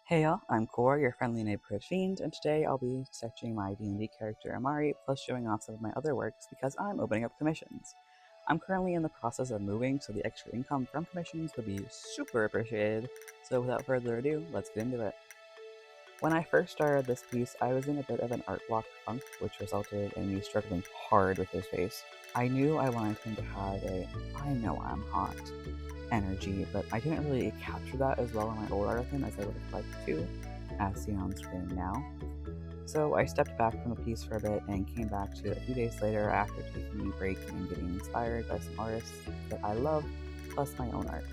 Hey y'all, I'm Core, your friendly neighborhood fiend, and today I'll be sketching my D&D character Amari, plus showing off some of my other works because I'm opening up commissions. I'm currently in the process of moving, so the extra income from commissions would be super appreciated, so without further ado, let's get into it. When I first started this piece, I was in a bit of an art block funk, which resulted in me struggling hard with his face. I knew I wanted him to have a I know I'm hot energy, but I didn't really capture that as well in my old art of him as I would have liked to, as seen on screen now. So I stepped back from the piece for a bit and came back to it a few days later after taking a break and getting inspired by some artists that I love, plus my own art.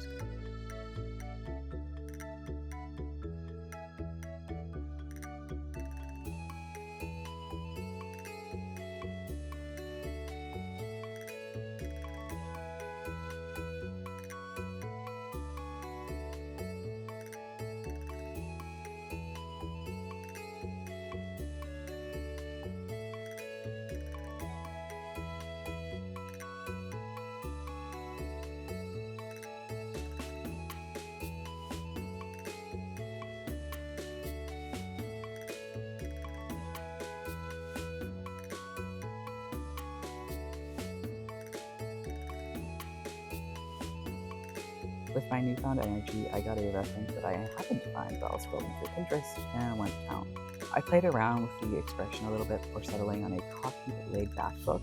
With my newfound energy, I got a reference that I happened to find while scrolling through Pinterest and went to town. I played around with the expression a little bit before settling on a cocky but laid back look.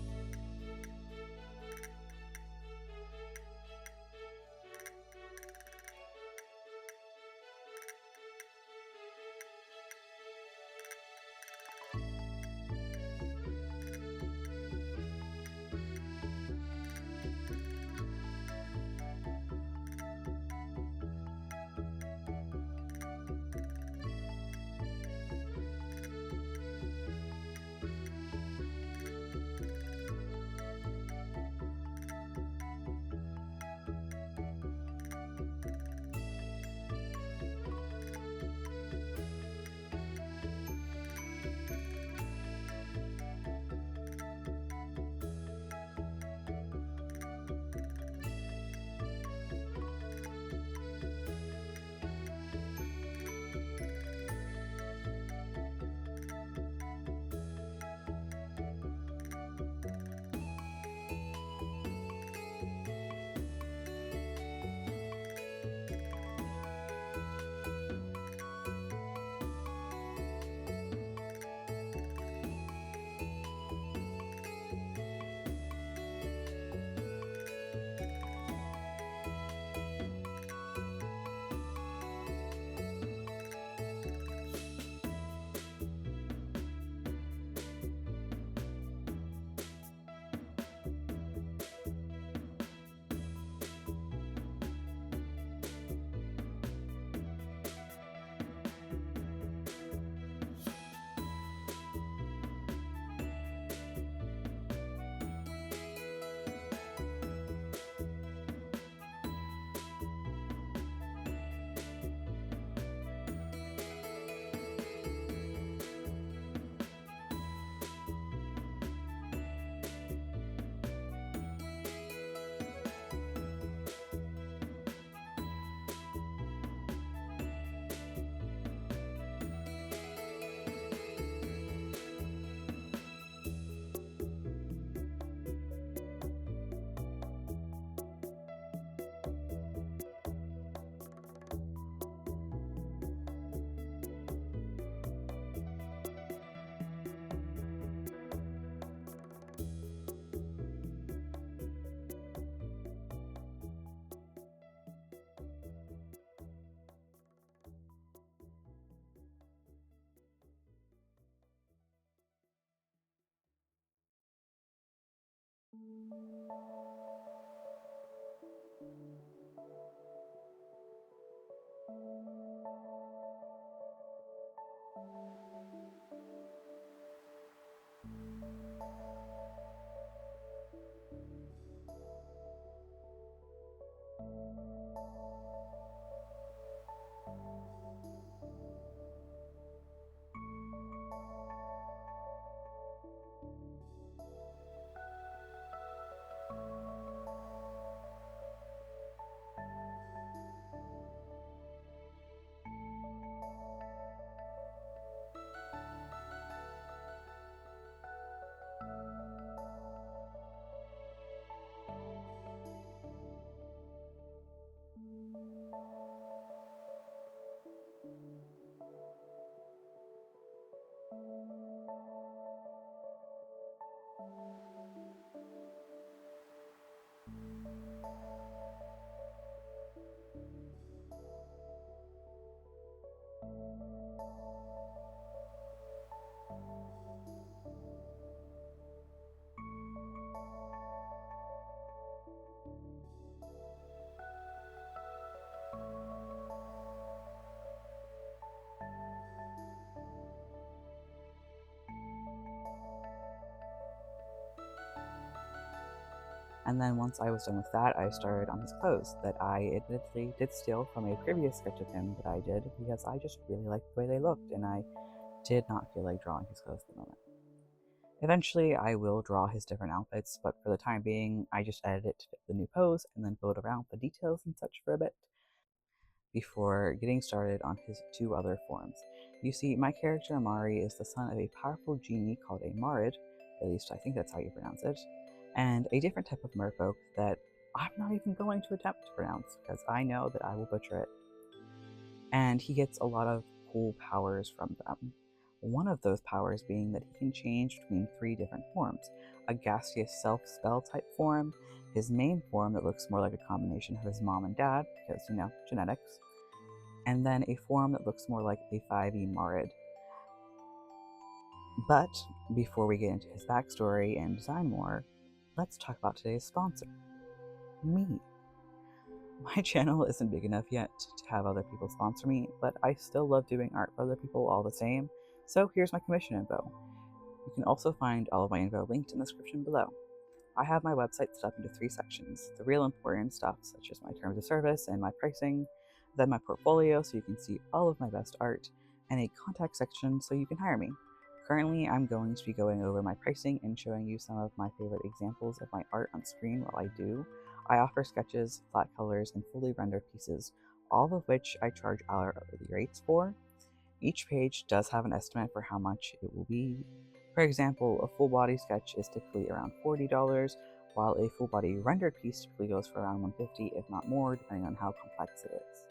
And then once I was done with that, I started on his clothes that I admittedly did steal from a previous sketch of him that I did because I just really liked the way they looked and I did not feel like drawing his clothes at the moment. Eventually, I will draw his different outfits, but for the time being, I just edit it to fit the new pose and then build around the details and such for a bit before getting started on his two other forms. You see, my character Amari is the son of a powerful genie called a Marid, at least I think that's how you pronounce it, and a different type of merfolk that I'm not even going to attempt to pronounce because I know that I will butcher it. And he gets a lot of cool powers from them. One of those powers being that he can change between three different forms: a gaseous self-spell type form, his main form that looks more like a combination of his mom and dad, because, genetics, and then a form that looks more like a 5e Marid. But before we get into his backstory and design more, let's talk about today's sponsor, me. My channel isn't big enough yet to have other people sponsor me, but I still love doing art for other people all the same, so here's my commission info. You can also find all of my info linked in the description below. I have my website set up into 3 sections: the real important stuff, such as my terms of service and my pricing, then my portfolio so you can see all of my best art, and a contact section so you can hire me. Currently, I'm going to be going over my pricing and showing you some of my favorite examples of my art on screen while I do. I offer sketches, flat colors, and fully rendered pieces, all of which I charge hourly rates for. Each page does have an estimate for how much it will be. For example, a full body sketch is typically around $40, while a full body rendered piece typically goes for around $150, if not more, depending on how complex it is.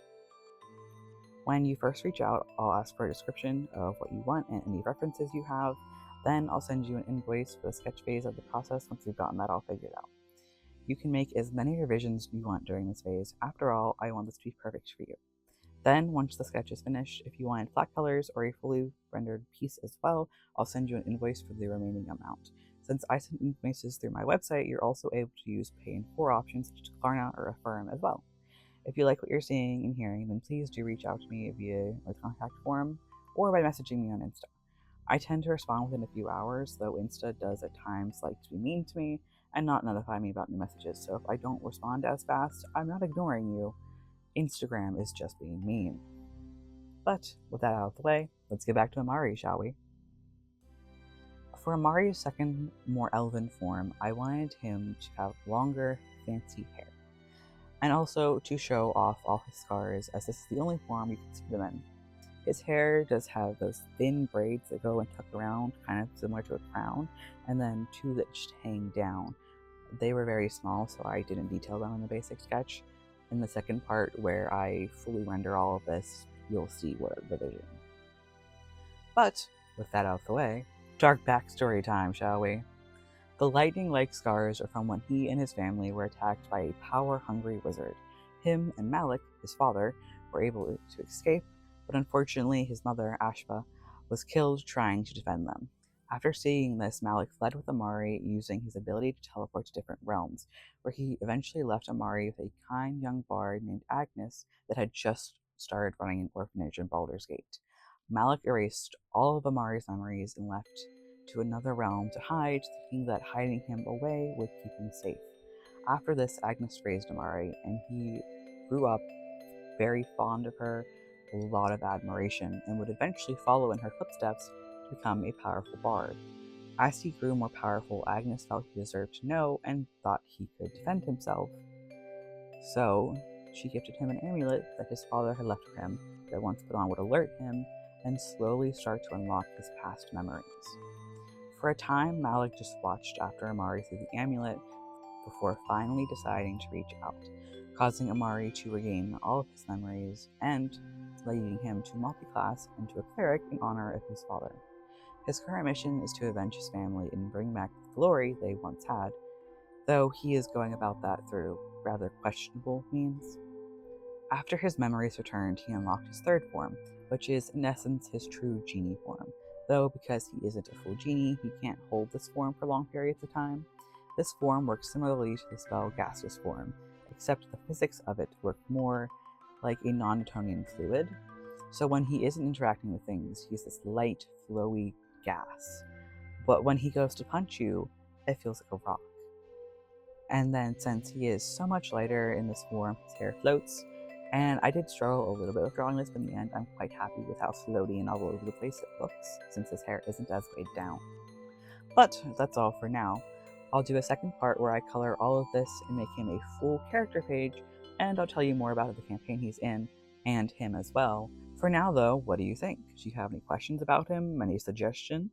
When you first reach out, I'll ask for a description of what you want and any references you have. Then I'll send you an invoice for the sketch phase of the process once we've gotten that all figured out. You can make as many revisions you want during this phase. After all, I want this to be perfect for you. Then, once the sketch is finished, if you wanted flat colors or a fully rendered piece as well, I'll send you an invoice for the remaining amount. Since I send invoices through my website, you're also able to use pay in 4 options such as Klarna or Affirm as well. If you like what you're seeing and hearing, then please do reach out to me via my contact form or by messaging me on Insta. I tend to respond within a few hours, though Insta does at times like to be mean to me and not notify me about new messages, so if I don't respond as fast, I'm not ignoring you. Instagram is just being mean. But with that out of the way, let's get back to Amari, shall we? For Amari's second, more elven form, I wanted him to have longer, fancy hair, and also to show off all his scars, as this is the only form you can see them in. His hair does have those thin braids that go and tuck around, kind of similar to a crown, and then 2 that just hang down. They were very small, so I didn't detail them in the basic sketch. In the second part, where I fully render all of this, you'll see what the vision. But with that out of the way, dark backstory time, shall we? The lightning-like scars are from when he and his family were attacked by a power-hungry wizard. Him and Malik, his father, were able to escape, but unfortunately his mother, Ashba, was killed trying to defend them. After seeing this, Malik fled with Amari, using his ability to teleport to different realms, where he eventually left Amari with a kind young bard named Agnes that had just started running an orphanage in Baldur's Gate. Malik erased all of Amari's memories and left to another realm to hide, thinking that hiding him away would keep him safe. After this, Agnes raised Amari, and he grew up very fond of her, with a lot of admiration, and would eventually follow in her footsteps to become a powerful bard. As he grew more powerful, Agnes felt he deserved to know and thought he could defend himself. So, she gifted him an amulet that his father had left for him, that once put on would alert him and slowly start to unlock his past memories. For a time, Malik just watched after Amari through the amulet before finally deciding to reach out, causing Amari to regain all of his memories and, leading him to multi-class and to a cleric in honor of his father. His current mission is to avenge his family and bring back the glory they once had, though he is going about that through rather questionable means. After his memories returned, he unlocked his third form, which is in essence his true genie form, though because he isn't a full genie, he can't hold this form for long periods of time. This form works similarly to the spell gaseous form, except the physics of it work more like a non-Newtonian fluid. So when he isn't interacting with things, he's this light, flowy gas. But when he goes to punch you, it feels like a rock. And then since he is so much lighter in this form, his hair floats. And I did struggle a little bit with drawing this, but in the end, I'm quite happy with how floaty and all over the place it looks, since his hair isn't as weighed down. But that's all for now. I'll do a second part where I color all of this and make him a full character page, and I'll tell you more about the campaign he's in, and him as well. For now though, what do you think? Do you have any questions about him? Any suggestions?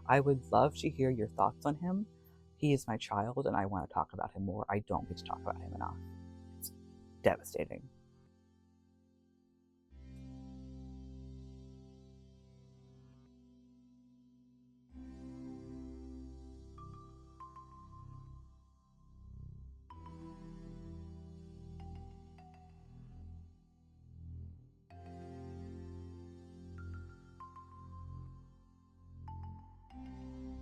I would love to hear your thoughts on him. He is my child and I want to talk about him more. I don't get to talk about him enough. It's devastating.